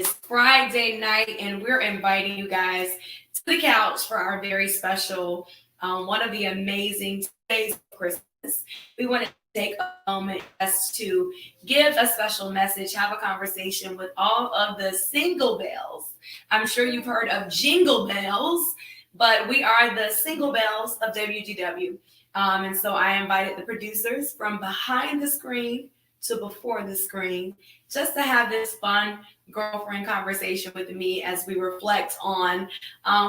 is Friday night, and we're inviting you guys to the couch for our very special, one of the amazing days of Christmas. We want to take a moment just to give a special message, have a conversation with all of the single bells. I'm sure you've heard of jingle bells, but we are the single bells of WGW. And so I invited the producers from behind the screen to before the screen just to have this fun girlfriend conversation with me as we reflect on,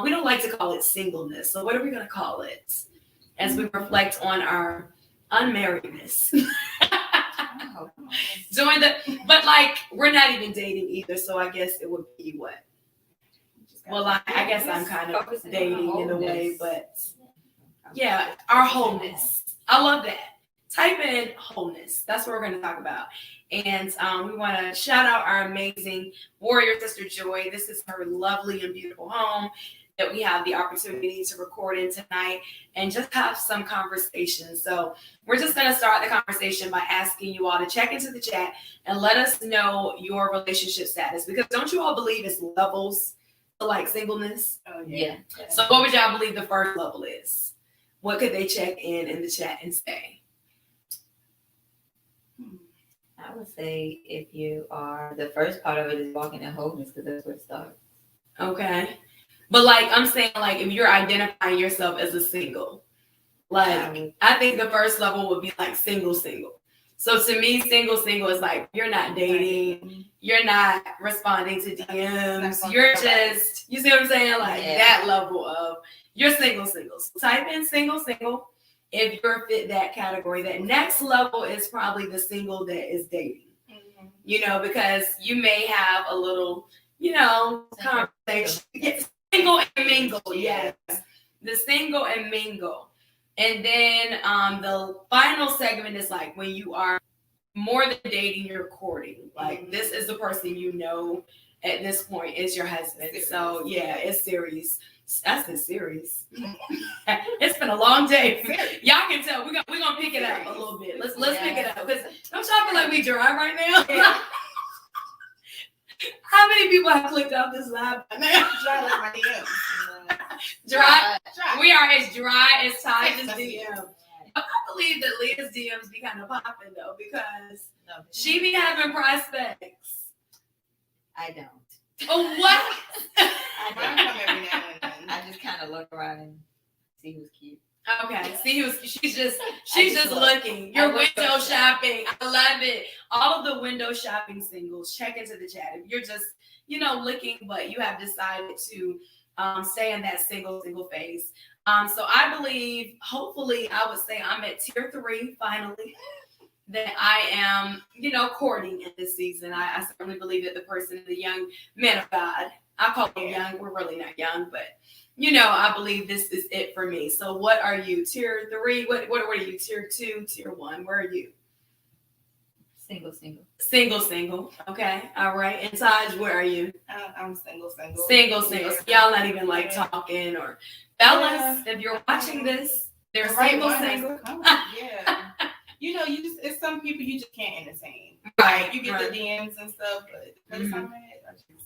we don't like to call it singleness. So what are we going to call it? As we reflect on our unmarriedness. But like, we're not even dating either. So I guess it would be what? Well, I guess I'm kind of dating in a way, but yeah, our wholeness. I love that. Type in wholeness. That's what we're going to talk about. And we want to shout out our amazing warrior sister Joy. This is her lovely and beautiful home that we have the opportunity to record in tonight and just have some conversation. So we're just going to start the conversation by asking you all to check into the chat and let us know your relationship status, because don't you all believe it's levels to like singleness? Oh, yeah. So what would y'all believe the first level is? What could they check in the chat and say? I would say if you are, the first part of it is walking in wholeness, because that's where it starts. Okay. But like, I'm saying, like, if you're identifying yourself as a single, like, I think the first level would be like single. So to me, single is like, you're not dating, you're not responding to DMs, you're just, you see what I'm saying? Like that level of, you're single. So type in single. If you're fit that category. That next level is probably the single that is dating, because you may have a little, conversation. Yes, single and mingle. Yes. The single and mingle. And then the final segment is like when you are more than dating, you're courting. Like this is the person at this point is your husband. So yeah, it's serious. That's a series. It's been a long day. Y'all can tell we're gonna pick it up a little bit. Let's pick it up, because don't y'all feel like we dry right now? How many people have clicked off this live right now? Dry like my DMs. Dry. We are as dry as Ty's DM. I believe that Leah's DMs be kind of popping though, because she be having prospects. I don't. Oh, what? I come every now and then. I just kind of look around and see who's cute. Okay, she's just looking. You're window shopping. I love it. All of the window shopping singles, check into the chat. If you're just, looking, but you have decided to stay in that single phase. So I believe, hopefully, I would say I'm at tier 3 finally. That I am, courting in this season. I certainly believe that the person is a young man of God. I call them young. We're really not young, but I believe this is it for me. So what are you? Tier 3? What are you? Tier 2, tier 1? Where are you? Single. Single. Okay. All right. And Taj, where are you? I'm single. Single. So y'all not even like talking or fellas, if you're watching this, they're single. Yeah. It's some people you just can't entertain. Right. Like, you get the DMs and stuff, but the person I'm not entertain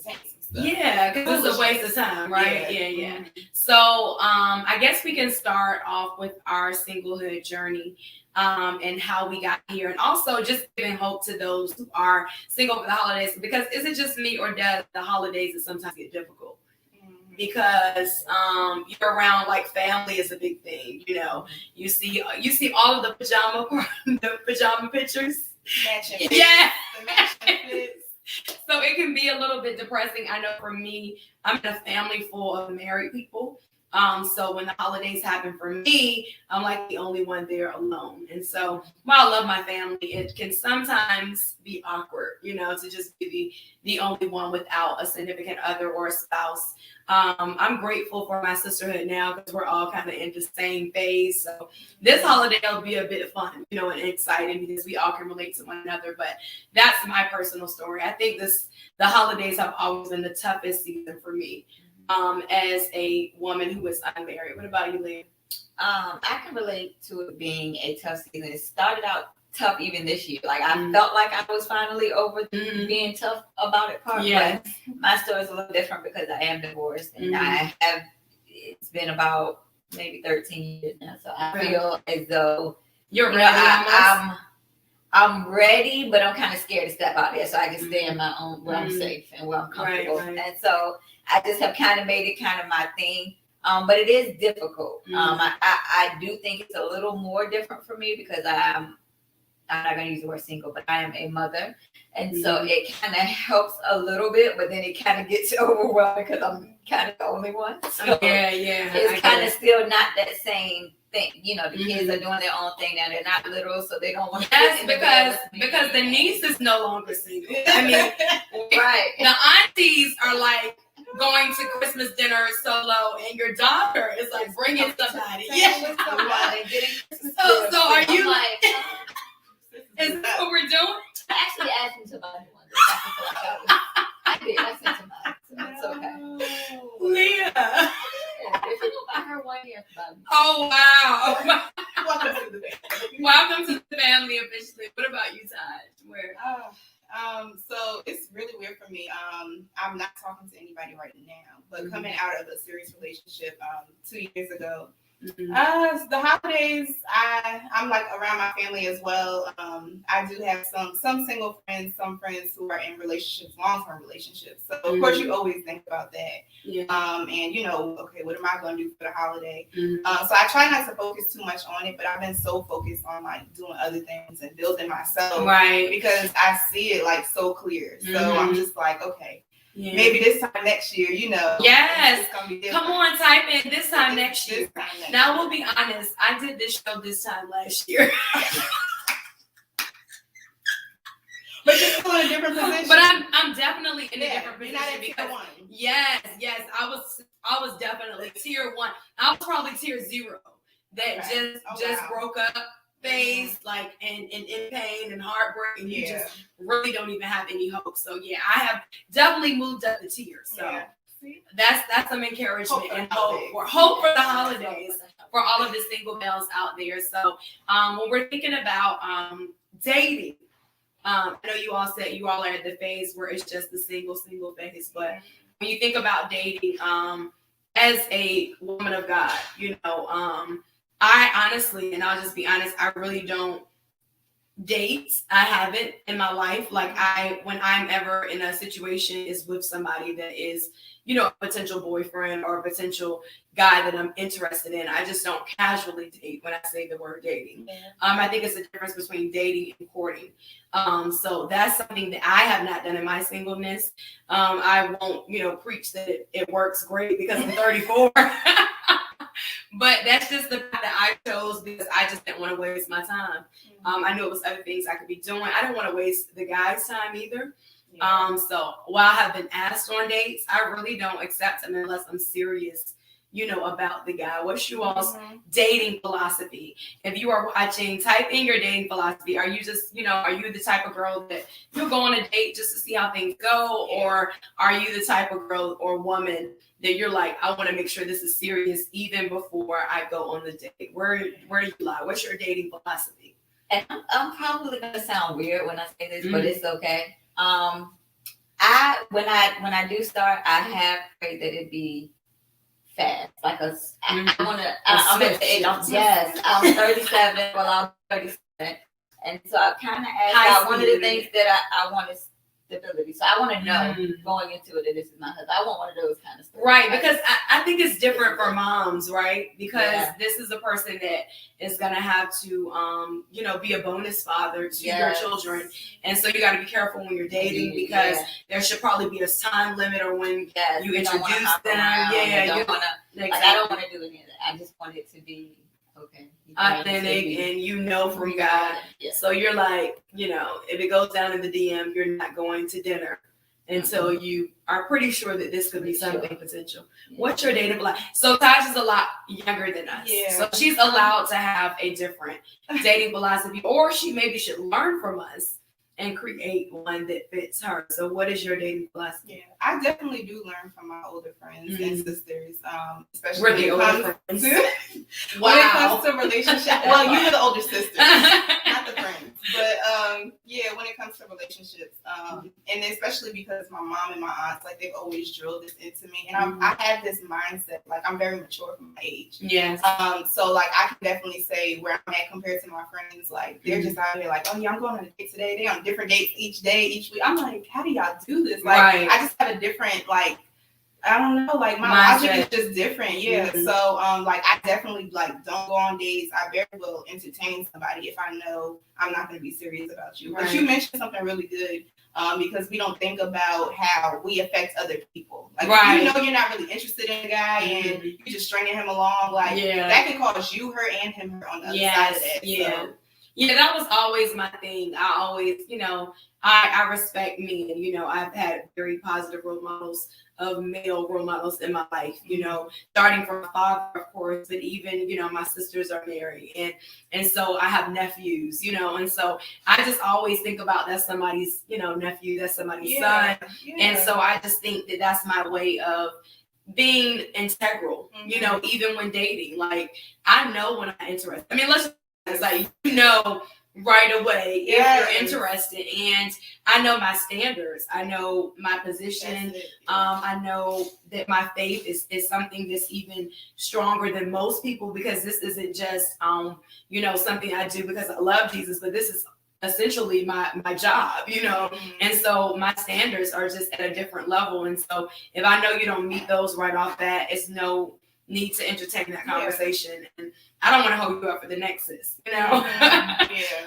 some stuff. Yeah, because it's a waste of time, right? Yeah. Mm-hmm. So I guess we can start off with our singlehood journey and how we got here, and also just giving hope to those who are single for the holidays, because is it just me, or does the holidays sometimes get difficult? Because you're around, like, family is a big thing. You see all of the pajama pictures. Matching. Yeah. The matching fits. So it can be a little bit depressing. I know for me, I'm in a family full of married people. So when the holidays happen for me, I'm like the only one there alone. And so while I love my family, it can sometimes be awkward, to just be the only one without a significant other or a spouse. I'm grateful for my sisterhood now, because we're all kind of in the same phase. So this holiday will be a bit fun, and exciting, because we all can relate to one another. But that's my personal story. I think the holidays have always been the toughest season for me. As a woman who is unmarried. What about you, Leah? I can relate to it being a tough season. It started out tough even this year. Like I felt like I was finally over being tough about it part. Yes. But my story is a little different because I am divorced and it's been about maybe 13 years now. So I feel as though you're ready. I'm ready, but I'm kind of scared to step out there. So I just stay in my own where I'm safe and where I'm comfortable. Right. And so I just have kind of made it kind of my thing. But it is difficult. I do think it's a little more different for me because I'm not going to use the word single, but I am a mother. And so it kind of helps a little bit, but then it kind of gets overwhelming because I'm kind of the only one. So it's kind of still not that same thing. You know, the kids are doing their own thing now. They're not little, so they don't want to. Yes, because the niece is no longer single. I mean, right. The aunties are like going to Christmas dinner solo, and your daughter is like bringing somebody. Yeah. So are you like? Is that what we're doing? I actually asked him to buy me one. I did. I sent him out. So it's okay. Leah. If you don't buy her one, you have to buy me. Oh wow! Welcome to the family. Welcome to the family officially. What about you, Taj? Where? So it's really weird for me. I'm not talking to anybody right now, but coming out of a serious relationship 2 years ago. The holidays, I'm like around my family as well. I do have some single friends, some friends who are in relationships, long-term relationships. So of course you always think about that. Yeah. And you know, okay, what am I going to do for the holiday? So I try not to focus too much on it, but I've been so focused on like doing other things and building myself, right? Because I see it like so clear. So I'm just like, okay. Yeah. Maybe this time next year, you know. Yes. Come on, type in this time next year. Now, we'll be honest. I did this show this time last year. But you're still in a different position. But I'm definitely in a different position. Because, yes. I was definitely tier 1. I was probably tier 0 that just broke up. Phase like and in pain and heartbreak, and you just really don't even have any hope. So I have definitely moved up the tier. So that's some encouragement and hope for the holidays for all of the single males out there. So when we're thinking about dating, I know you all said you all are at the phase where it's just the single phase, but when you think about dating, as a woman of God, you know, I honestly, and I'll just be honest, I really don't date. I haven't in my life. Like when I'm ever in a situation is with somebody that is, you know, a potential boyfriend or a potential guy that I'm interested in. I just don't casually date when I say the word dating. I think it's a difference between dating and courting. So that's something that I have not done in my singleness. I won't, you know, preach that it works great because I'm 34. But that's just the path that I chose because I just didn't want to waste my time. I knew it was other things I could be doing. I don't want to waste the guy's time either. So while I have been asked on dates, I really don't accept them unless I'm serious, you know, about the guy. What's you all's dating philosophy? If you are watching, type in your dating philosophy. Are you just, you know, are you the type of girl that you'll go on a date just to see how things go? Or are you the type of girl or woman that you're like, I want to make sure this is serious even before I go on the date? Where do you lie? What's your dating philosophy? And I'm probably gonna sound weird when I say this, but it's okay. When I do start, I have prayed that it be fast. Like I'm at the age. I'm 37. Well, I'm 37, and so I kind of asked God. One of the things that I want is stability. So I want to know going into it that this is my husband. I want one of those kind of stuff. Right, because I think it's different for moms, right? Because this is a person that is going to have to, you know, be a bonus father to your children. And so you got to be careful when you're dating because there should probably be a time limit or when you introduce them. I don't want to do any of that. I just want it to be authentic and you know from God. So you're like, you know, if it goes down in the DM, you're not going to dinner until you are pretty sure that this could be something potential. What's your dating life? So Taj is a lot younger than us. So she's allowed to have a different dating philosophy, or she maybe should learn from us and create one that fits her. So what is your dating philosophy? Yeah, I definitely do learn from my older friends and sisters, especially We're the older friends. When it comes to relationship. Well, you were the older sisters, not the friends. But yeah, when it comes to relationships, and especially because my mom and my aunts, like, they've always drilled this into me, and I have this mindset, like, I'm very mature for my age. Yes. So like I can definitely say where I'm at compared to my friends, like, they're just out here like, oh yeah, I'm going on a date today. They're on different dates each day, each week. I'm like, how do y'all do this? Like, Right. I just have a different, like, I don't know, like, my logic is just different. Yeah. So like, I definitely, like, don't go on dates. I very well entertain somebody if I know I'm not going to be serious about you. Right. But you mentioned something really good, because we don't think about how we affect other people. Like, if you know you're not really interested in a guy and you're just stringing him along, like, that can cause you hurt and him hurt on the other side of that. Yeah. So. Yeah, that was always my thing. I always, I respect men. I've had very positive role models of male role models in my life, starting from my father, of course, but even, my sisters are married. And so I have nephews, and so I just always think about that's somebody's, nephew, that's somebody's son. Yeah. And so I just think that that's my way of being integral, even when dating. Like, I know when I'm interested. I mean, it's like, right away if you're interested, and I know my standards, I know my position. I know that my faith is something that's even stronger than most people, because this isn't just something I do because I love Jesus, but this is essentially my job, and so my standards are just at a different level. And so if I know you don't meet those right off bat, it's no need to entertain that conversation. And I don't want to hold you up for the nexus,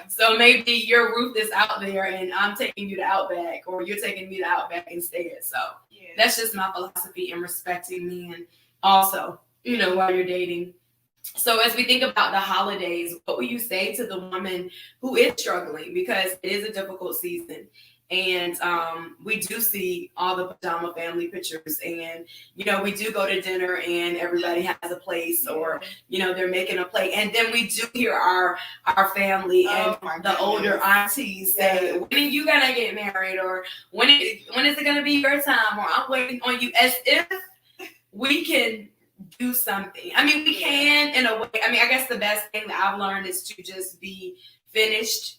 So maybe your Ruth is out there and I'm taking you to Outback, or you're taking me to Outback instead. So that's just my philosophy in respecting men also, while you're dating. So as we think about the holidays, what will you say to the woman who is struggling? Because it is a difficult season. And we do see all the pajama family pictures, and, we do go to dinner and everybody has a place, or, they're making a plate. And then we do hear our family and the older aunties say, when are you going to get married? Or when is it going to be your time? Or I'm waiting on you, as if we can do something. I mean, we can in a way. I mean, I guess the best thing that I've learned is to just be finished.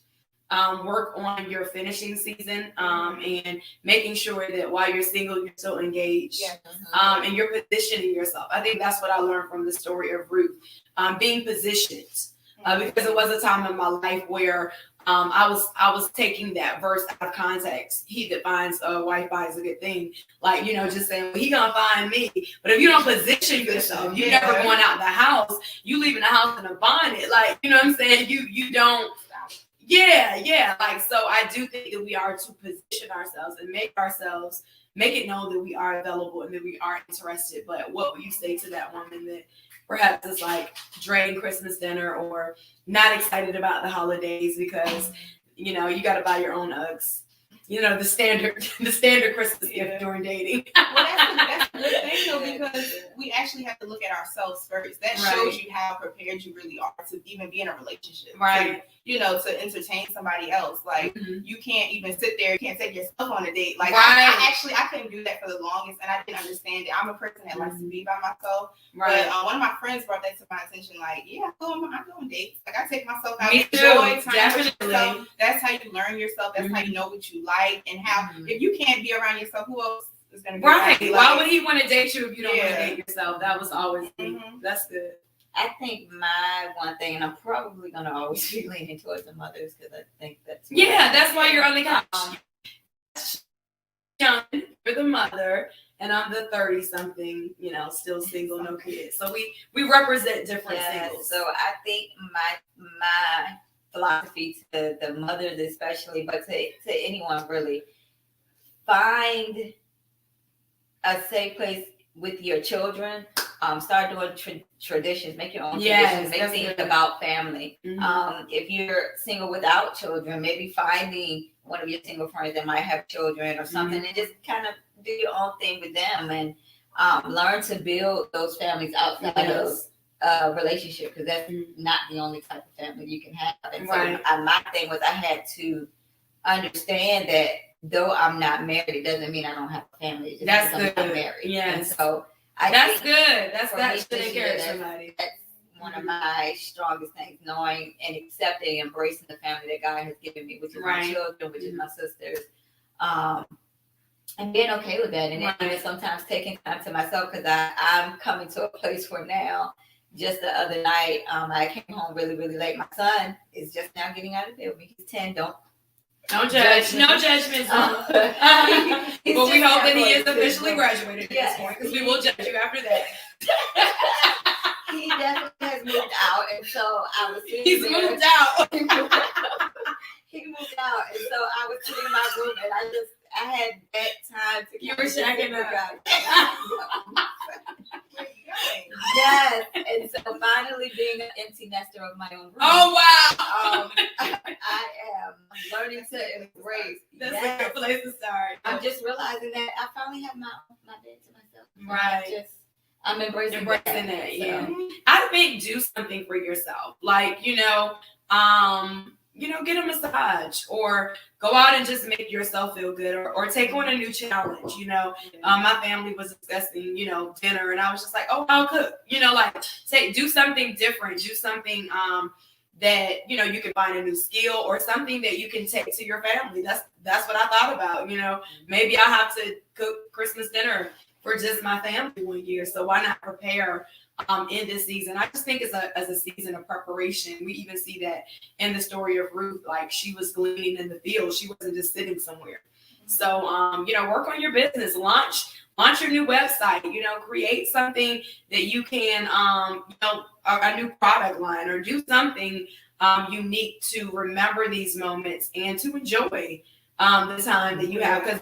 Work on your finishing season, and making sure that while you're single, you're still engaged, and you're positioning yourself. I think that's what I learned from the story of Ruth, being positioned, because it was a time in my life where I was taking that verse out of context. He that finds a wife finds a good thing. Like, just saying, well, he gonna find me. But if you don't position yourself, you never going out the house. You leaving the house in a bonnet. Like, what I'm saying? You don't. Yeah. Like, so I do think that we are to position ourselves and make it known that we are available and that we are interested. But what would you say to that woman that perhaps is like dreading Christmas dinner or not excited about the holidays because, you got to buy your own Uggs? The standard Christmas gift during dating. Well, that's a good thing, though, because we actually have to look at ourselves first. That shows you how prepared you really are to even be in a relationship. Right. To entertain somebody else. Like, you can't even sit there. You can't take yourself on a date. Like, I couldn't do that for the longest, and I didn't understand it. I'm a person that likes to be by myself. Right. But one of my friends brought that to my attention. Like, I go on dates. Like, I take myself out. Me too. Enjoy time Definitely. with yourself. That's how you learn yourself. That's how you know what you like, and how if you can't be around yourself, who else is going to be around you? Why would he want to date you if you don't want to date yourself? That was always that's good. I think my one thing, and I'm probably going to always be leaning towards the mothers, because I think that's that's why you're on the couch. You're the mother, and I'm the 30-something, still single, no kids. So we represent different singles. So I think my philosophy to the mothers especially, but to anyone really, find a safe place with your children. Start doing traditions. Make your own traditions. Make things about family. If you're single without children, maybe finding one of your single friends that might have children or something, and just kind of do your own thing with them, and learn to build those families outside of relationship, because that's not the only type of family you can have. And so my thing was, I had to understand that though I'm not married, it doesn't mean I don't have a family. It just means I'm not married. Yes. And so that's good. That should encourage somebody. That's one of my strongest things, knowing and accepting, embracing the family that God has given me, which is my children, which is my sisters. And being okay with that. And then even sometimes taking time to myself, because I'm coming to a place where now, just the other night, I came home really, really late. My son is just now getting out of bed with me. He's 10. Don't judge. No judgment. But we hope that he is officially graduated at this point, because we will judge you after that. He definitely has moved out, and so I was sitting He's there. moved out. He moved out, and so I was sitting in my room, and I had that time to. You were shacking up. Yes, and so finally being an empty nester of my own room. Oh wow! I am learning to embrace. That's a good place to start. I'm just realizing that I finally have my bed to myself. Right. I'm embracing that. Yeah. I think do something for yourself, like get a massage, or go out and just make yourself feel good, or take on a new challenge. My family was discussing, dinner, and I was just like, oh, I'll cook. Do something different, do something that you can find a new skill, or something that you can take to your family. That's what I thought about. Maybe I have to cook Christmas dinner for just my family one year, so why not prepare in this season? I just think as a season of preparation. We even see that in the story of Ruth, like she was gleaning in the field. She wasn't just sitting somewhere. So, work on your business, launch your new website, create something that you can, a new product line, or do something unique to remember these moments and to enjoy the time that you have. Because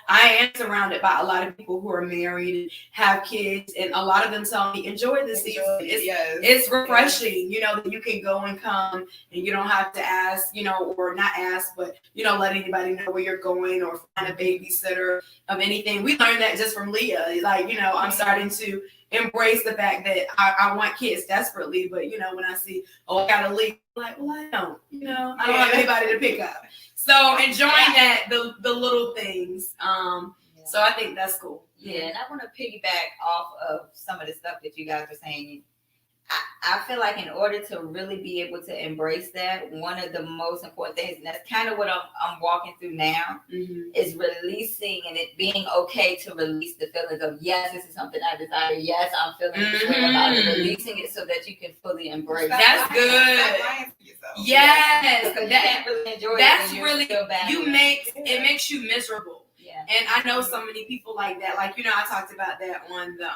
I am surrounded by a lot of people who are married and have kids, and a lot of them tell me enjoy the season. It's refreshing, that you can go and come, and you don't have to ask, or not ask, but let anybody know where you're going, or find a babysitter of anything. We learned that just from Leah. I'm starting to embrace the fact that I want kids desperately, but when I see, I got a leak, I'm like, well, I don't have anybody to pick up. So enjoying that, the little things. So I think that's cool. Yeah, and I want to piggyback off of some of the stuff that you guys are saying. I feel like in order to really be able to embrace that, one of the most important things, and that's kind of what I'm walking through now, is releasing, and it being okay to release the feelings of, yes, this is something I desire. Yes, I'm feeling this way about it. Releasing it so that you can fully embrace. That's good. Yes, you can't really enjoy that's it. Really it makes you miserable. Yeah. And I know so many people like that. Like, I talked about that on the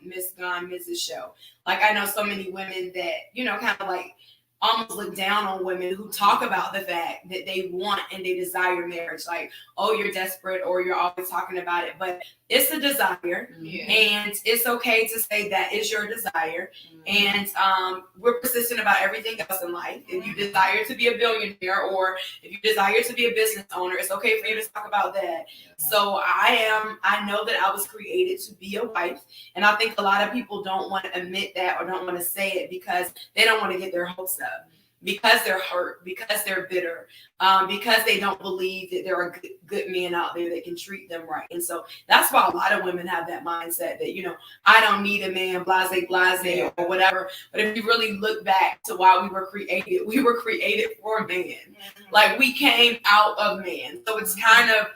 Miss Gone Mrs. show. Like, I know so many women that, kind of like almost look down on women who talk about the fact that they want and they desire marriage. Like, oh, you're desperate, or you're always talking about it. But it's a desire, and it's okay to say that is your desire. And we're persistent about everything else in life. If you desire to be a billionaire, or if you desire to be a business owner, it's okay for you to talk about that. So I know that I was created to be a wife, and I think a lot of people don't want to admit that, or don't want to say it, because they don't want to get their hopes up, because they're hurt, because they're bitter, because they don't believe that there are good men out there that can treat them right. And so that's why a lot of women have that mindset that, I don't need a man, blase, or whatever. But if you really look back to why we were created for man. Like, we came out of man. So it's kind of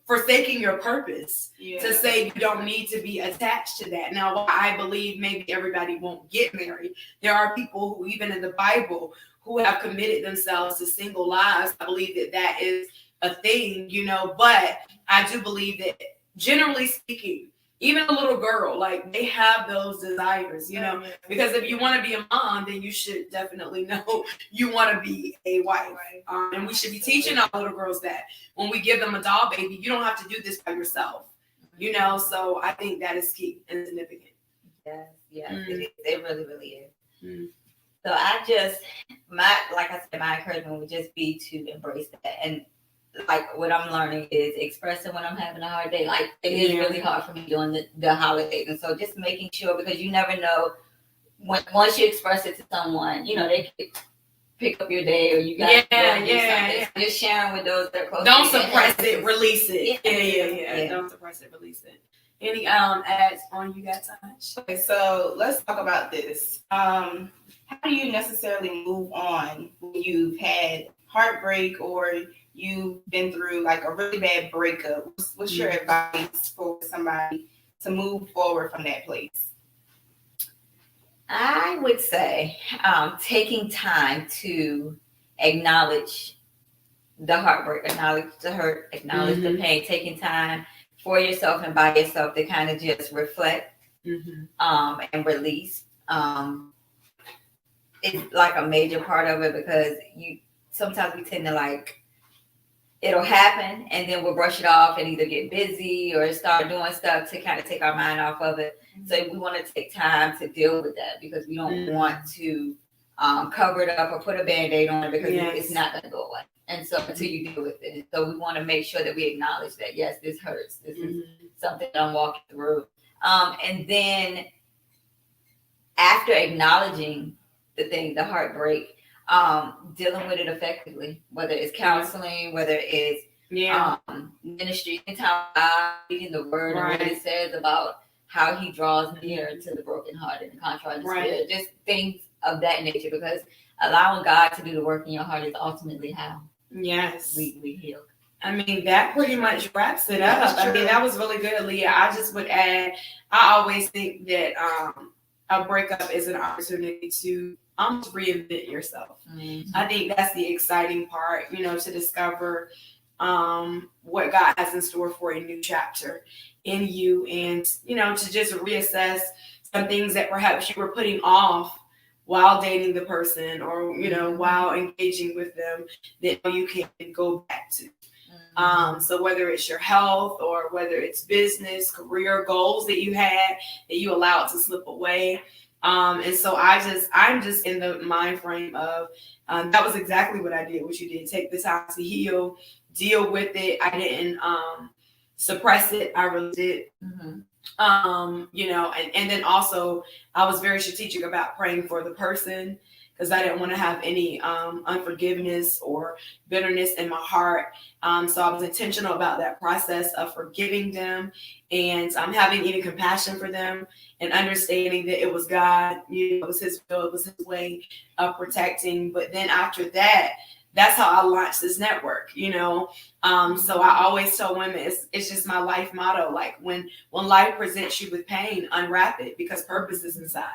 forsaking your purpose to say you don't need to be attached to that. Now, I believe maybe everybody won't get married. There are people who, even in the Bible, who have committed themselves to single lives. I believe that is a thing, but I do believe that, generally speaking, even a little girl, like, they have those desires, because if you want to be a mom, then you should definitely know you want to be a wife. And we should be teaching our little girls that when we give them a doll baby, you don't have to do this by yourself, so I think that is key and significant. Yes, it really, really is. So I just, like I said, my encouragement would just be to embrace that. And like, what I'm learning is expressing when I'm having a hard day. Like, it is really hard for me during the holidays. And so just making sure, because you never know, once you express it to someone, they pick up your day, or you got yeah. Just sharing with those that are close. Don't suppress it, release it. Yeah. Don't suppress it, release it. Any ads on you got touch? Okay, so let's talk about this. How do you necessarily move on when you've had heartbreak or you've been through like a really bad breakup? What's your advice for somebody to move forward from that place? I would say taking time to acknowledge the heartbreak, acknowledge the hurt, acknowledge the pain, taking time for yourself and by yourself to kind of just reflect and release. It's like a major part of it, because sometimes we tend to like, it'll happen and then we'll brush it off and either get busy or start doing stuff to kind of take our mind off of it. So we want to take time to deal with that, because we don't want to cover it up or put a Band-Aid on it, because it's not going to go away. And so until you deal with it. So we want to make sure that we acknowledge that, yes, this hurts. This is something that I'm walking through. And then after acknowledging the heartbreak, dealing with it effectively, whether it's counseling, whether it's ministry, reading the word and what it says about how he draws near to the brokenhearted and contrite spirit, just things of that nature, because allowing God to do the work in your heart is ultimately how we heal. I mean, that pretty much wraps it up. I mean, that was really good, Leah. I just would add, I always think that a breakup is an opportunity to almost reinvent yourself. I think that's the exciting part, to discover what God has in store for a new chapter in you, and, to just reassess some things that perhaps you were putting off while dating the person, or, while engaging with them, that you can go back to. So whether it's your health, or whether it's business, career goals that you had, that you allowed to slip away. And so I'm just in the mind frame of, that was exactly what I did, what you did. Take the time to heal, deal with it. I didn't suppress it. I really did. And then also I was very strategic about praying for the person, because I didn't want to have any unforgiveness or bitterness in my heart. So I was intentional about that process of forgiving them, and having even compassion for them, and understanding that it was God, it was his will, it was his way of protecting. But then after that, that's how I launched this network, So I always tell women, it's just my life motto. Like when life presents you with pain, unwrap it, because purpose is inside.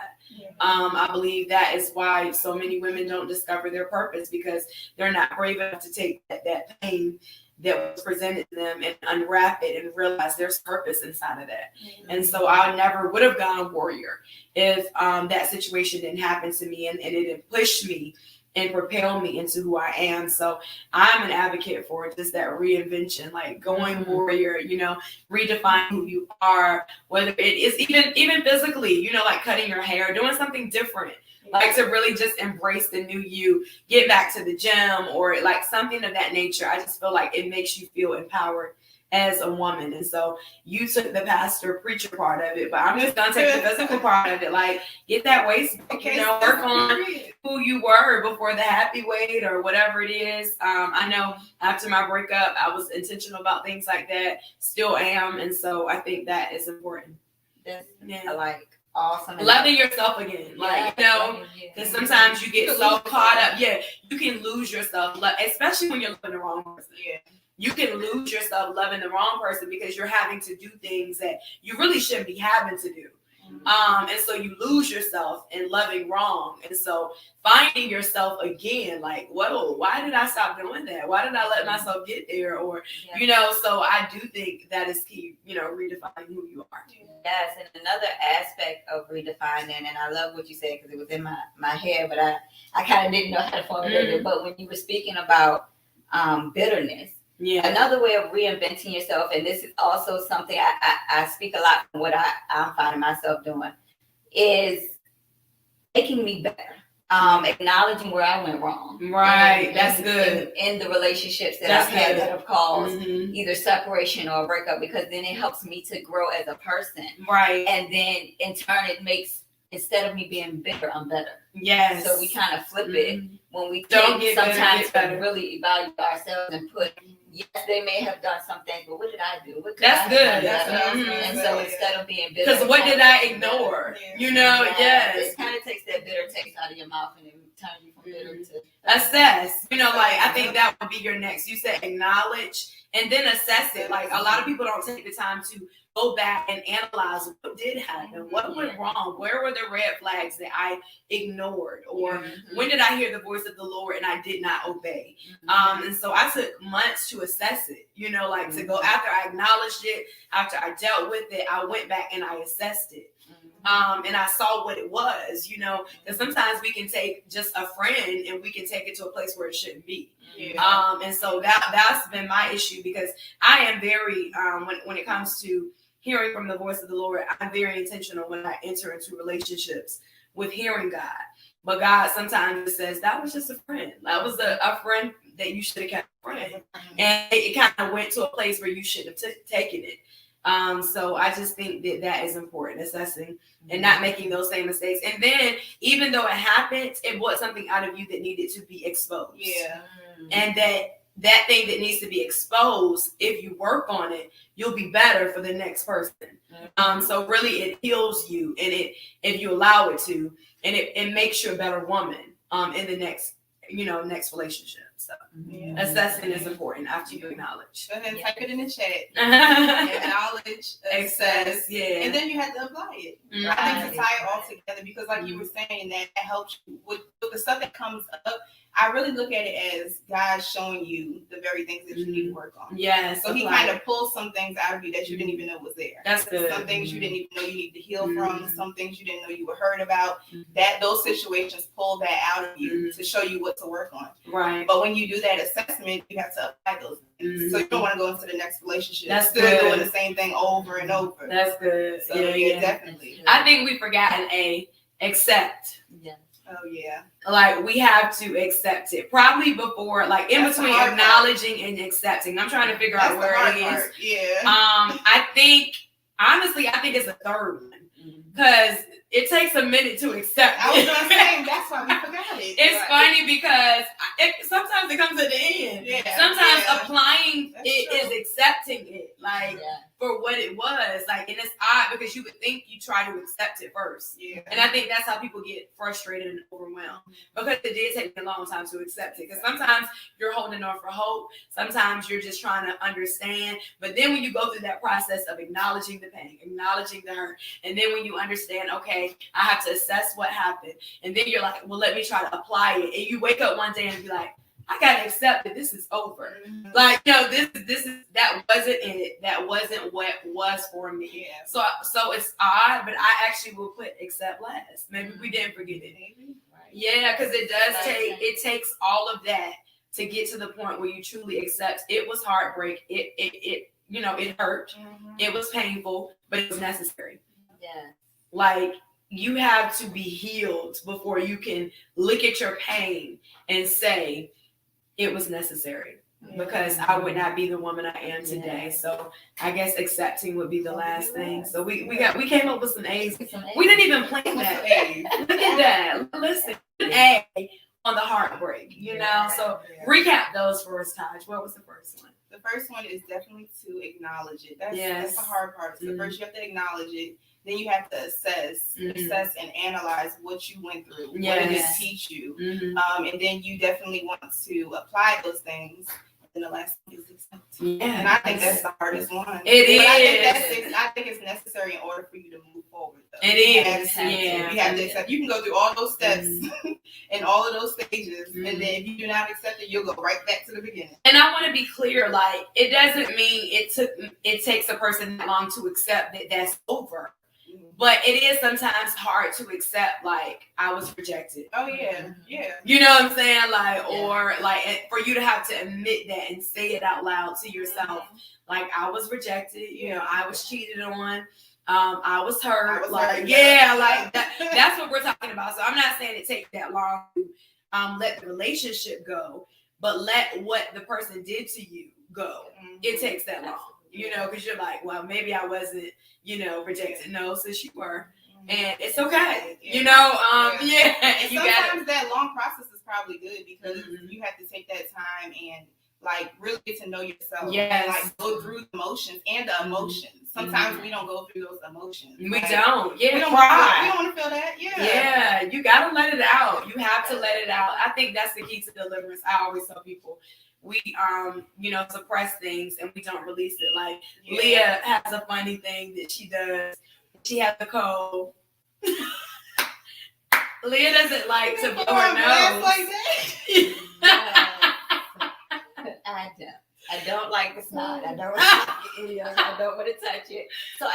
I believe that is why so many women don't discover their purpose, because they're not brave enough to take that pain that was presented to them and unwrap it and realize there's purpose inside of that. And so I never would have gone a warrior if that situation didn't happen to me, and it didn't push me and propel me into who I am. So I'm an advocate for just that reinvention, like going warrior, redefine who you are, whether it is even physically, like cutting your hair, doing something different, like to really just embrace the new you, get back to the gym, or like something of that nature. I just feel like it makes you feel empowered as a woman. And so you took the pastor preacher part of it, but I'm just gonna take the physical part of it. Like, get that waist, work on who you were before the happy weight or whatever it is. I know after my breakup, I was intentional about things like that, still am. And so I think that is important. That's like awesome. Loving yourself again. Because sometimes you get so caught up. You can lose yourself, especially when you're loving the wrong person. You can lose yourself loving the wrong person, because you're having to do things that you really shouldn't be having to do. And so you lose yourself in loving wrong. And so finding yourself again, like, whoa, why did I stop doing that? Why did I let myself get there? Or, so I do think that is key, redefining who you are. Yes, and another aspect of redefining, and I love what you said, because it was in my head, but I kind of didn't know how to formulate it. But when you were speaking about bitterness, another way of reinventing yourself, and this is also something I speak a lot from what I'm finding myself doing, is making me better. Acknowledging where I went wrong. Right, that's good. In the relationships that I've had that have caused either separation or a breakup, because then it helps me to grow as a person. Right. And then in turn, it makes instead of me being bitter, I'm better. Yes. So we kind of flip it when we Don't take get sometimes better. to really evaluate ourselves and put, yes, they may have done something, but what did I do? What could That's I good. have done That's better? what And so instead of being bitter, because what did I ignore? You know, yes. It kind of takes that bitter taste out of your mouth and it turns you from bitter to assess. You know, like I think that would be your next. You said acknowledge and then assess it. Like a lot of people don't take the time to go back and analyze what did happen, what went wrong, where were the red flags that I ignored, or when did I hear the voice of the Lord and I did not obey. And so I took months to assess it, you know, like to go after I acknowledged it, after I dealt with it, I went back and I assessed it. And I saw what it was, you know, because sometimes we can take just a friend and we can take it to a place where it shouldn't be. And so that's been my issue, because I am very, when it comes to hearing from the voice of the Lord, I'm very intentional when I enter into relationships with hearing God. But God sometimes says, that was just a friend. That was a friend that you should have kept a friend. And it kind of went to a place where you shouldn't have taken it. So I just think that is important, assessing and not making those same mistakes. And then even though it happened, it was something out of you that needed to be exposed. And that thing that needs to be exposed, if you work on it, you'll be better for the next person. So really it heals you, and if you allow it to, and it makes you a better woman in the next relationship. So assessing is important after you acknowledge. Go ahead, type it in the chat. Acknowledge, assess, and then you have to apply it. I think to tie it all together, because like you were saying, that helps you with the stuff that comes up. I really look at it as God showing you the very things that you need to work on. So he kind of pulls some things out of you that you didn't even know was there. That's good. Some things you didn't even know you need to heal from. Some things you didn't know you were hurt about. Those situations pull that out of you to show you what to work on. Right. But when you do that assessment, you have to apply those things. So you don't want to go into the next relationship. That's still good. doing the same thing over and over. That's good. So yeah, definitely. I think we've forgotten accept. Oh yeah. Like we have to accept it. Probably before, like in between acknowledging and accepting. I'm trying to figure out where it is. I think it's a third one, because it takes a minute to accept it. I was gonna say, that's why we forgot it. It's funny because sometimes it comes at the end. Sometimes applying is accepting it, like for what it was. Like, and it's odd because you would think you try to accept it first. And I think that's how people get frustrated and overwhelmed, because it did take me a long time to accept it. Because sometimes you're holding on for hope. Sometimes you're just trying to understand. But then when you go through that process of acknowledging the pain, acknowledging the hurt, and then when you understand, okay, I have to assess what happened, and then you're like, well, let me try to apply it. And you wake up one day and be like, I gotta accept that this is over. Like, you know, this is that wasn't it. That wasn't what was for me. So it's odd, but I actually will put accept last. Maybe we didn't forget it. Yeah, because it does it takes all of that to get to the point where you truly accept. It was heartbreak. It hurt. It was painful, but it was necessary. Like, you have to be healed before you can look at your pain and say it was necessary, because I would not be the woman I am today. So I guess accepting would be the last thing. So we came up with some A's. We didn't even plan that. Look at that. Listen, A on the heartbreak, you know. So recap those for us, Taj. What was the first one? The first one is definitely to acknowledge it. That's the hard part. So first you have to acknowledge it. Then you have to assess and analyze what you went through. What did it teach you? And then you definitely want to apply those things. And the last thing is accept. And I think that's the hardest one. It is. I think it's necessary in order for you to move forward, though. It is. You have to accept. You can go through all those steps and all of those stages, and then if you do not accept it, you'll go right back to the beginning. And I want to be clear, like, it doesn't mean it takes a person that long to accept that that's over. But it is sometimes hard to accept, like, I was rejected. Oh, yeah. You know what I'm saying? Like, or like, for you to have to admit that and say it out loud to yourself. Like, I was rejected. You know, I was cheated on. I was hurt. That's what we're talking about. So I'm not saying it takes that long to let the relationship go, but let what the person did to you go. It takes that long. You know, because you're like, well, maybe I wasn't, rejected. No, sis, you were. and it's okay. Yeah. You know, And you sometimes that long process is probably good because Mm-hmm. you have to take that time and like really get to know yourself. Yes. And like go through the emotions and the emotions. Sometimes we don't go through those emotions. We like, don't. Yeah, we don't cry. want to feel that. Yeah. Yeah, you gotta let it out. You have to let it out. I think that's the key to deliverance. I always tell people we suppress things and we don't release it. Like Leah has a funny thing that she does. She has a cold. Leah doesn't like to blow her nose. Like that. I don't like the snot. I don't want to touch it. So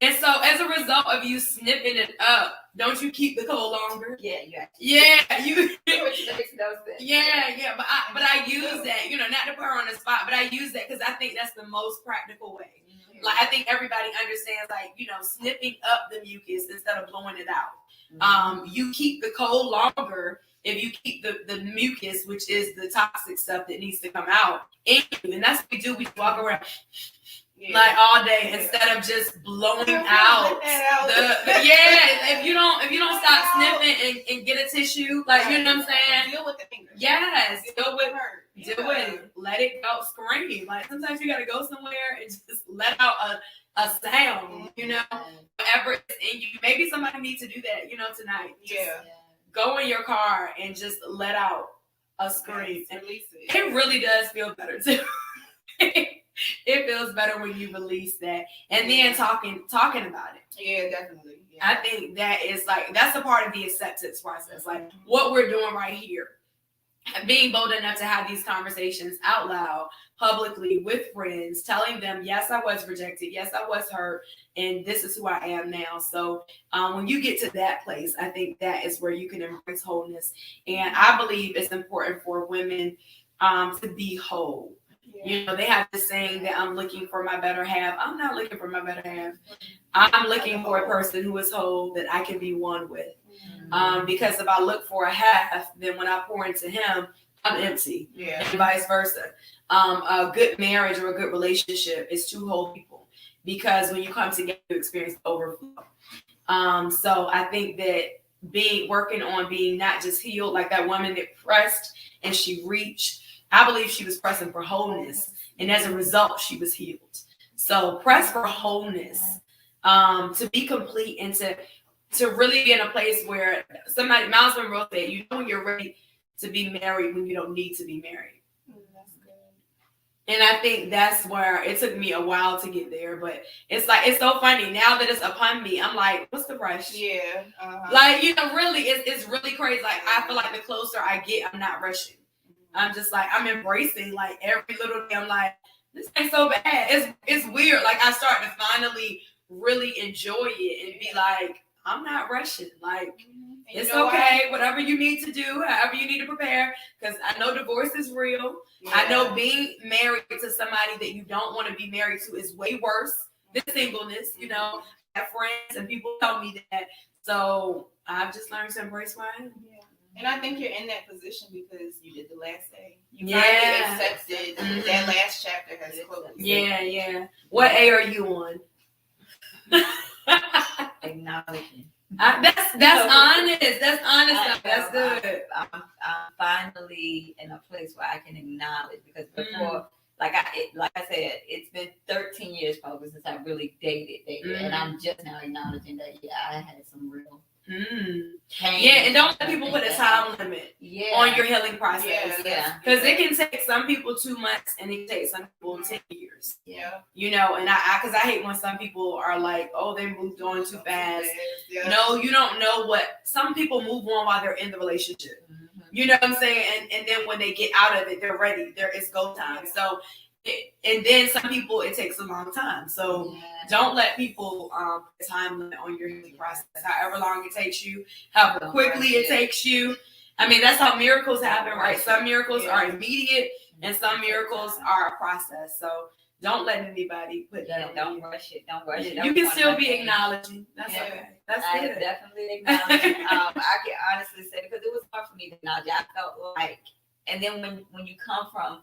And so as a result of you snipping it up, don't you keep the cold longer? Yeah, you actually. Yeah, you. Which makes no sense. Yeah, but I use that, not to put her on the spot, but I use that because I think that's the most practical way. Mm-hmm. Like I think everybody understands, like snipping up the mucus instead of blowing it out. Mm-hmm. You keep the cold longer if you keep the mucus, which is the toxic stuff that needs to come out in you, and that's what we do. We walk around. Yeah. Like all day instead of just blowing out if you don't stop sniffing and get a tissue, like you know what I'm saying, deal with the finger. Yes, deal with her, deal with it, let it go, scream. Like sometimes you gotta go somewhere and just let out a sound, whatever is in you. Maybe somebody needs to do that, tonight. Go in your car and just let out a scream. Yes, release it. It really does feel better too. It feels better when you release that and then talking about it. Yeah, definitely. Yeah. I think that's a part of the acceptance process. Like what we're doing right here, being bold enough to have these conversations out loud, publicly with friends, telling them, yes, I was rejected. Yes, I was hurt. And this is who I am now. So when you get to that place, I think that is where you can embrace wholeness. And I believe it's important for women to be whole. Yeah. They have this saying that I'm looking for my better half. I'm not looking for my better half. I'm looking for a person who is whole that I can be one with. Because if I look for a half, then when I pour into him, I'm empty. Yeah. And vice versa. A good marriage or a good relationship is two whole people. Because when you come together, you experience overflow. So I think that working on being not just healed, like that woman that pressed and she reached, I believe she was pressing for wholeness, and as a result, she was healed. So press for wholeness, to be complete and to really be in a place where Miles Monroe said, when you're ready to be married when you don't need to be married. That's good. And I think that's where it took me a while to get there, but it's so funny now that it's upon me. I'm like, what's the rush? Yeah. Like, really, it's really crazy. Like, I feel like the closer I get, I'm not rushing. I'm just like, I'm embracing like every little day. I'm like, this ain't so bad. It's weird. Like I start to finally really enjoy it and be like, I'm not rushing. Like it's okay. Whatever you need to do, however you need to prepare. Because I know divorce is real. Yeah. I know being married to somebody that you don't want to be married to is way worse than singleness. I have friends and people tell me that. So I've just learned to embrace where I am. Yeah. And I think you're in that position because you did the last thing. You finally accepted that last chapter has closed. Yeah. What A are you on? Acknowledging. That's honest. That's honest. That's good. I'm finally in a place where I can acknowledge because before, like I said, it's been 13 years probably since I really dated, and I'm just now acknowledging that I had some real. Yeah, and don't let people put a time limit on your healing process. Yeah, because it can take some people 2 months and it can take some people 10 years. Yeah, and I hate when some people are like, oh, they moved on too fast. Yeah. No, you don't know what some people move on while they're in the relationship. You know what I'm saying? And then when they get out of it, they're ready. It's go time. So. And then some people, it takes a long time. So don't let people put time limit on your healing process. However long it takes you, however quickly it takes you. I mean, that's how miracles happen, right? Some miracles are immediate, and some miracles are a process. So don't let anybody put that. Don't rush it. Don't rush it. You can still be acknowledging. That's okay. That's good. I definitely acknowledge. I can honestly say because it was hard for me to acknowledge. I felt like, and then when you come from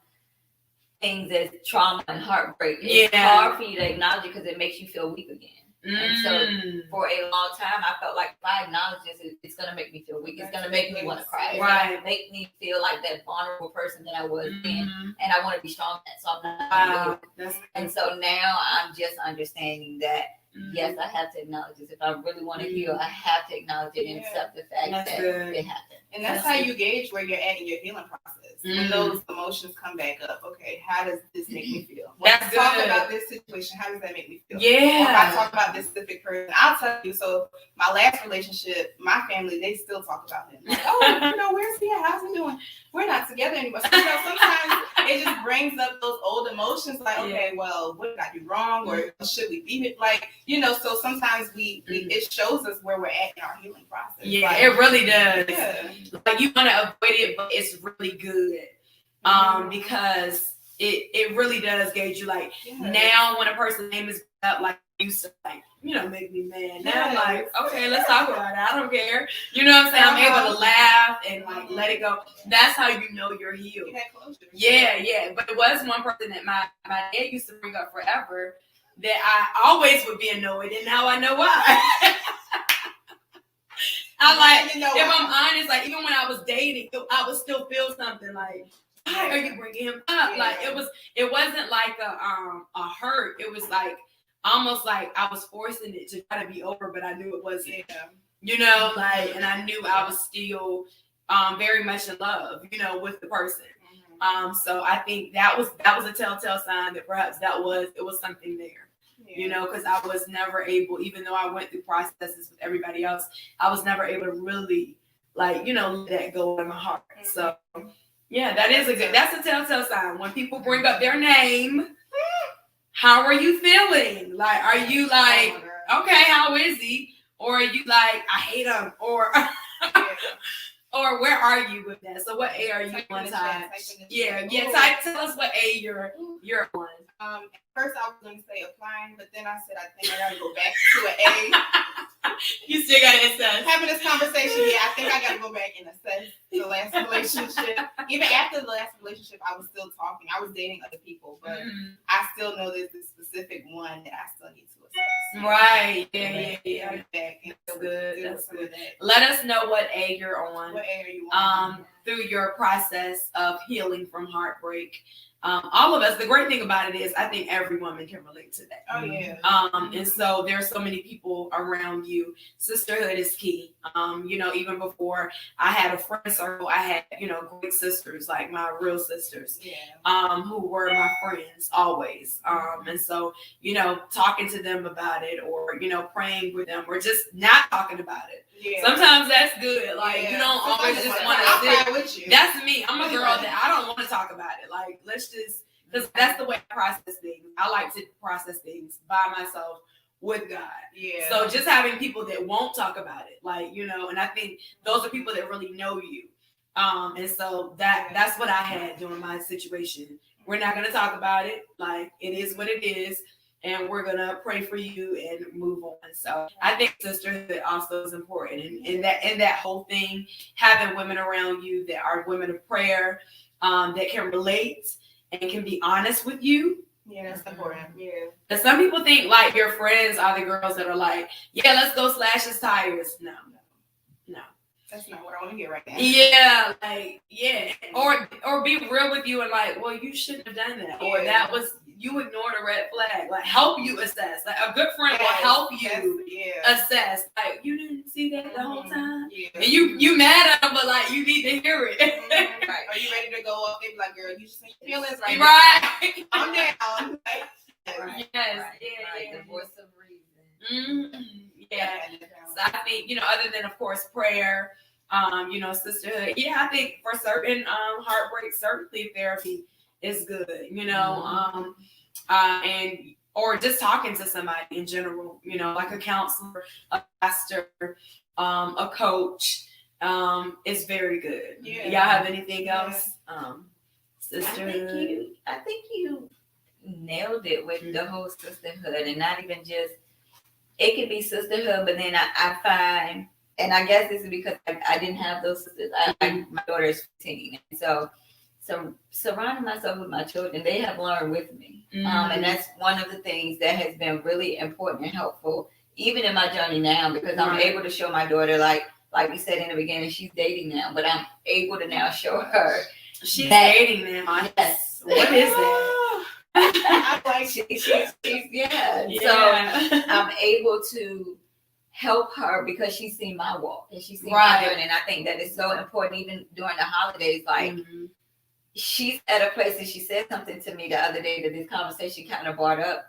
things as trauma and heartbreak, it's hard for you to acknowledge it because it makes you feel weak again. And so for a long time, I felt like if I acknowledge this, it's going to make me feel weak. It's going to make me want to cry. It's going to make me feel like that vulnerable person that I was then. And I want to be strong. So I'm not going to do it. And so now I'm just understanding that, yes, I have to acknowledge this. If I really want to heal, I have to acknowledge it and accept the fact that it happened. And that's how you gauge where you're at in your healing process. When those emotions come back up, okay, how does this make me feel? When I talk about this situation, how does that make me feel? Yeah. Or if I talk about this specific person, I'll tell you. So my last relationship, my family, they still talk about him. Like, oh, where's he at? How's he doing? We're not together anymore. So, sometimes it just brings up those old emotions like, okay, well, what did I do wrong? Or should we be like, so sometimes it shows us where we're at in our healing process. Yeah, it really does. Yeah. Like you want to avoid it, but it's really good. Because it really does gauge you. Like now when a person's name is up, like used to like, make me mad. Now I'm like, okay, let's talk about it. I don't care. You know what I'm saying? I'm able to laugh and like let it go. That's how you know you're healed. Yeah. But it was one person that my dad used to bring up forever that I always would be annoyed, and now I know why. I'm like, if I'm honest, like even when I was dating, I would still feel something like, why are you bringing him up? Like it wasn't like a hurt. It was like almost like I was forcing it to try to be over, but I knew it wasn't. Like, and I knew I was still very much in love, with the person. So I think that was a telltale sign that perhaps it was something there. Because I was never able, even though I went through processes with everybody else, I was never able to really, like, let that go in my heart. So, yeah, that's a telltale sign. When people bring up their name, how are you feeling? Like, are you like, okay, how is he? Or are you like, I hate him? Or, or where are you with that? So what A are you on time? Yeah. Tell us what A you're on. At first I was going to say applying, but then I said I think I got to go back to an A. You still got to assess. Having this conversation, I think I got to go back and assess the last relationship. Even after the last relationship, I was still talking. I was dating other people, but I still know there's this specific one that I still need to assess. Right. Yeah. That's good. That's good. Let us know what A you're on. What A are you on? Through your process of healing from heartbreak. All of us, the great thing about it is I think every woman can relate to that. Oh yeah. And so there's so many people around you. Sisterhood is key. Even before I had a friend circle, I had, great sisters, like my real sisters, who were my friends always. And so, talking to them about it or, praying with them or just not talking about it. Yeah. Sometimes that's good. Like you don't always just want to sit. That's me. I'm a girl that I don't want to talk about it. Like let's just, because that's the way I process things. I like to process things by myself with God. Yeah. So just having people that won't talk about it, like and I think those are people that really know you. And so that's what I had during my situation. We're not gonna talk about it. Like it is what it is. And we're gonna pray for you and move on. So I think sisterhood also is important, and in that whole thing, having women around you that are women of prayer, that can relate and can be honest with you. Yeah, that's important. Yeah. Because some people think like your friends are the girls that are like, yeah, let's go slash his tires. No. That's not what I want to hear right now. Yeah, like or be real with you and like, well, you shouldn't have done that, or that was you ignored a red flag. Like help you assess. Like a good friend will help you assess. Like you didn't see that the whole time, and you mad at them, but like you need to hear it. Right? Are you ready to go up? They be like, girl, you just your feelings right. Right. I'm down. Right. The voice of reason. Yeah. So I think, other than of course prayer, sisterhood. Yeah, I think for certain heartbreak, certainly therapy is good, and or just talking to somebody in general, like a counselor, a pastor, a coach, is very good. Yeah. Y'all have anything else? Sisterhood. I think you nailed it with the whole sisterhood, and not even just. It can be sisterhood, but then I find, and I guess this is because I didn't have those sisters. My daughter is 15, and so surrounding myself with my children. They have learned with me. And that's one of the things that has been really important and helpful, even in my journey now, because I'm able to show my daughter, like we said in the beginning, she's dating now, but I'm able to now show her. She's dating now. Yes. What is that? I'm like, she's yeah. So I'm able to help her because she's seen my walk and she's seen my journey. And I think that is so important, even during the holidays. Like, she's at a place, and she said something to me the other day that this conversation kind of brought up.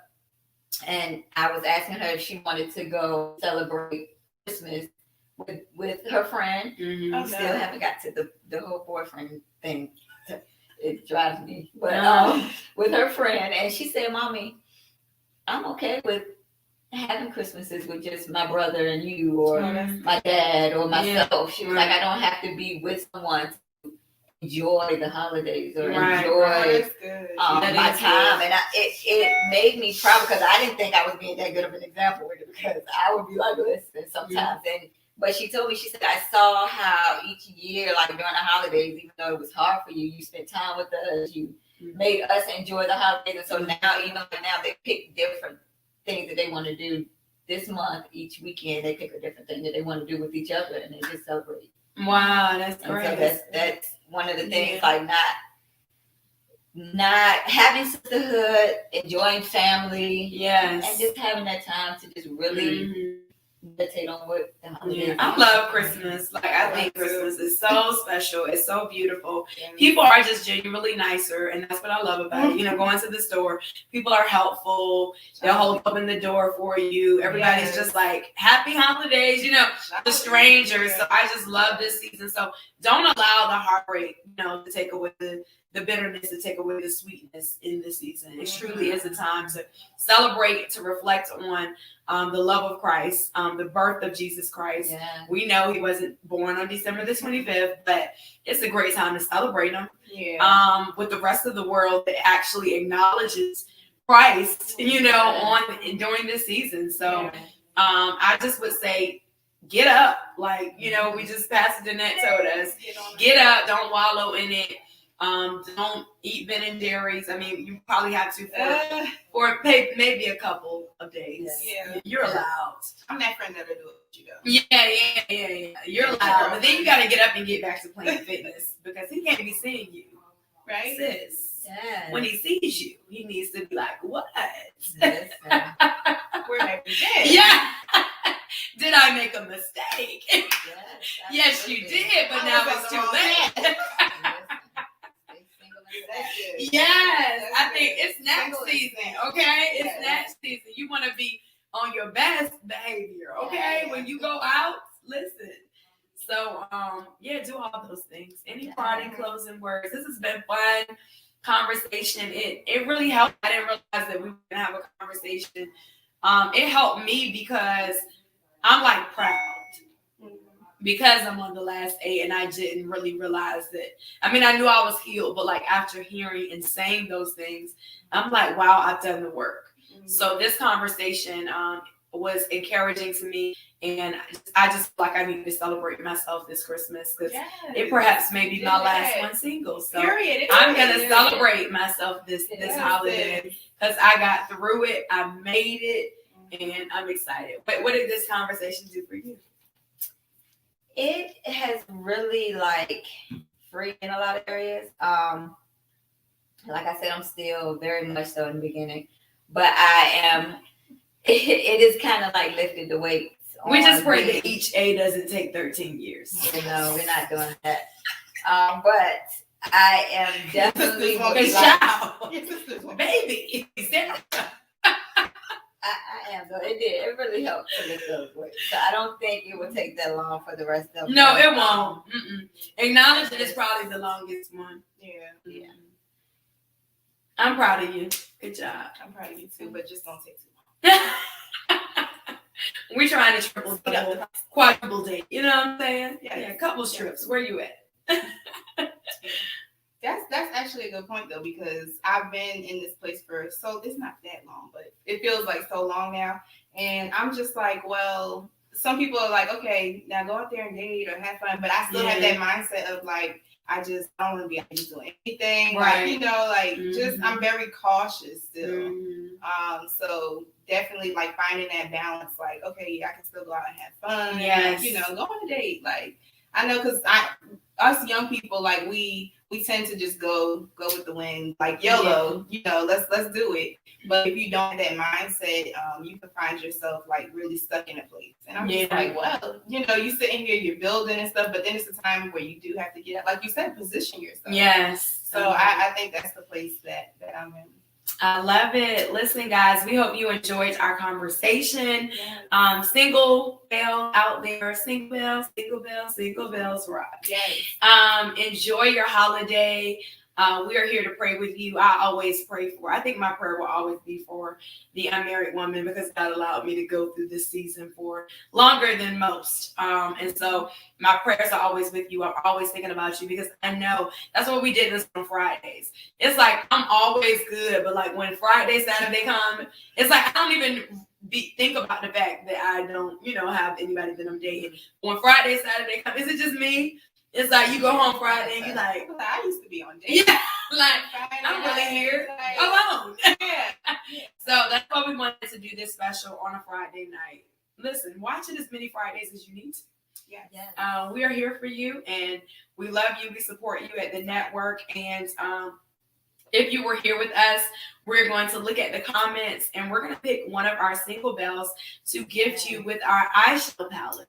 And I was asking her if she wanted to go celebrate Christmas with her friend. Still haven't got to the whole boyfriend thing. It drives me. But with her friend. And she said, Mommy, I'm okay with having Christmases with just my brother and you, or my dad, or myself. She was like, I don't have to be with someone to enjoy the holidays or enjoy my time. And it made me proud, because I didn't think I was being that good of an example with it, because I would be like, listen, sometimes. But she told me, she said, I saw how each year, like during the holidays, even though it was hard for you, you spent time with us, you made us enjoy the holidays. And so now, even now, they pick different things that they want to do this month. Each weekend, they pick a different thing that they want to do with each other, and they just celebrate. Wow, that's great. So that's one of the things, like not having sisterhood, enjoying family, and just having that time to just really meditate on what the holidays. I love Christmas. Like, I think Christmas is so special. It's so beautiful. People are just genuinely nicer, and that's what I love about it. You know, going to the store, people are helpful. They'll hold open the door for you. Everybody's just like, happy holidays, you know, the strangers. So I just love this season. So don't allow the heartbreak, you know, to take away the bitterness, to take away the sweetness in this season. It truly is a time to celebrate, to reflect on the love of Christ, the birth of Jesus Christ. We know he wasn't born on December the 25th, but it's a great time to celebrate him with the rest of the world that actually acknowledges Christ, you know, during this season. So I just would say, get up. Like, you know, we just Pastor Danette told us, get up, don't wallow in it. Don't eat Ben and Jerry's. I mean, you probably have to for maybe a couple of days. You're allowed. I'm that friend that'll do it, you know. Yeah. You're allowed. But then you got to get up and get back to playing fitness, because he can't be seeing you, right, sis? When he sees you, he needs to be like, what? Where have you been? Yeah. Did I make a mistake? Yes, you did, but now it's too late. Yes, I think it's next season, okay? It's next season. You want to be on your best behavior, okay? When you go out, listen. So, do all those things. Any parting closing words? This has been fun conversation. It really helped. I didn't realize that we were going to have a conversation. It helped me because I'm like proud. Because I'm on the last 8, and I didn't really realize that. I mean, I knew I was healed, but like after hearing and saying those things, I'm like, wow, I've done the work. So this conversation was encouraging to me, and I just like I need to celebrate myself this Christmas, because it perhaps may be my last one single. So I'm gonna celebrate myself this holiday, because I got through it, I made it, and I'm excited. But what did this conversation do for you? It has really like freed in a lot of areas. Like I said, I'm still very much so in the beginning, but I am. It is kind of like lifted the weights. We just pray that each A doesn't take 13 years. No, we're not doing that. But I am definitely baby. I am, though. It really helped to lift those weights. So I don't think it would take that long for the rest of them. No, it won't. Acknowledge it is probably the longest one. Yeah. I'm proud of you. Good job. I'm proud of you too, but just don't take too long. We're trying to triple, double, quadruple date. You know what I'm saying? Yeah. Couple strips. Where you at? That's actually a good point though, because I've been in this place it's not that long, but it feels like so long now. And I'm just like, well, some people are like, okay, now go out there and date or have fun, but I still have that mindset of like, I don't want to be able to do anything. Right. Like, you know, like just I'm very cautious still. So definitely like finding that balance, like, okay, yeah, I can still go out and have fun. Yes. Like, you know, go on a date. Like, I know because us young people, like we tend to just go with the wind, like YOLO, you know, let's do it. But if you don't have that mindset, you can find yourself like really stuck in a place. And I'm just like, well, you know, you sitting here, you're building and stuff, but then it's a time where you do have to get up, like you said, position yourself. Yes. So I think that's the place that I'm in. I love it. Listen, guys, we hope you enjoyed our conversation. Single belle out there, single bells rock. Yes. Enjoy your holiday. We are here to pray with you. I always pray for, I think my prayer will always be for the unmarried woman, because God allowed me to go through this season for longer than most. And so my prayers are always with you. I'm always thinking about you, because I know that's what we did this on Fridays. It's like, I'm always good, but like when Friday, Saturday come, it's like, I don't even think about the fact that I don't, you know, have anybody that I'm dating. When Friday, Saturday come, is it just me? It's like you go home Friday and you're like, I used to be on dates. Yeah, like I'm really here alone. So that's why we wanted to do this special on a Friday night. Listen, watch it as many Fridays as you need to. We are here for you, and we love you. We support you at the network. And if you were here with us, we're going to look at the comments, and we're going to pick one of our single bells to gift you with our eyeshadow palette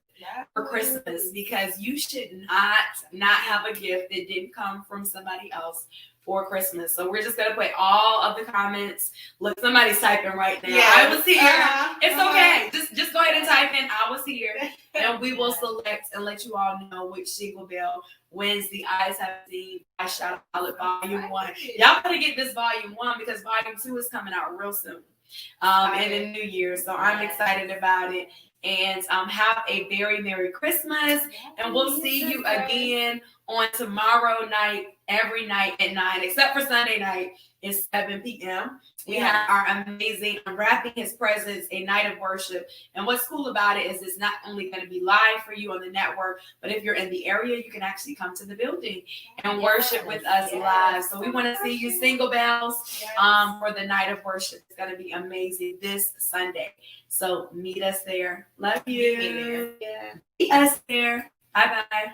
for Christmas, because you should not have a gift that didn't come from somebody else for Christmas. So we're just going to put all of the comments. Look, somebody's typing right now. I was here. It's okay. Just go ahead and type in I was here, and we will select and let you all know which single bell wins the Eyes Have Seen Eyeshadow Palette Volume 1. Y'all better get this Volume 1, because Volume 2 is coming out real soon in the new year. So I'm excited about it. And have a very Merry Christmas. And we'll see you again on tomorrow night, every night at 9, except for Sunday night. It's 7 p.m. We have our amazing Unwrapping His Presence, a night of worship. And what's cool about it is it's not only going to be live for you on the network, but if you're in the area, you can actually come to the building and worship with us live. So we want to see you single bells for the night of worship. It's going to be amazing this Sunday. So meet us there. Love you. Meet us there. Bye-bye.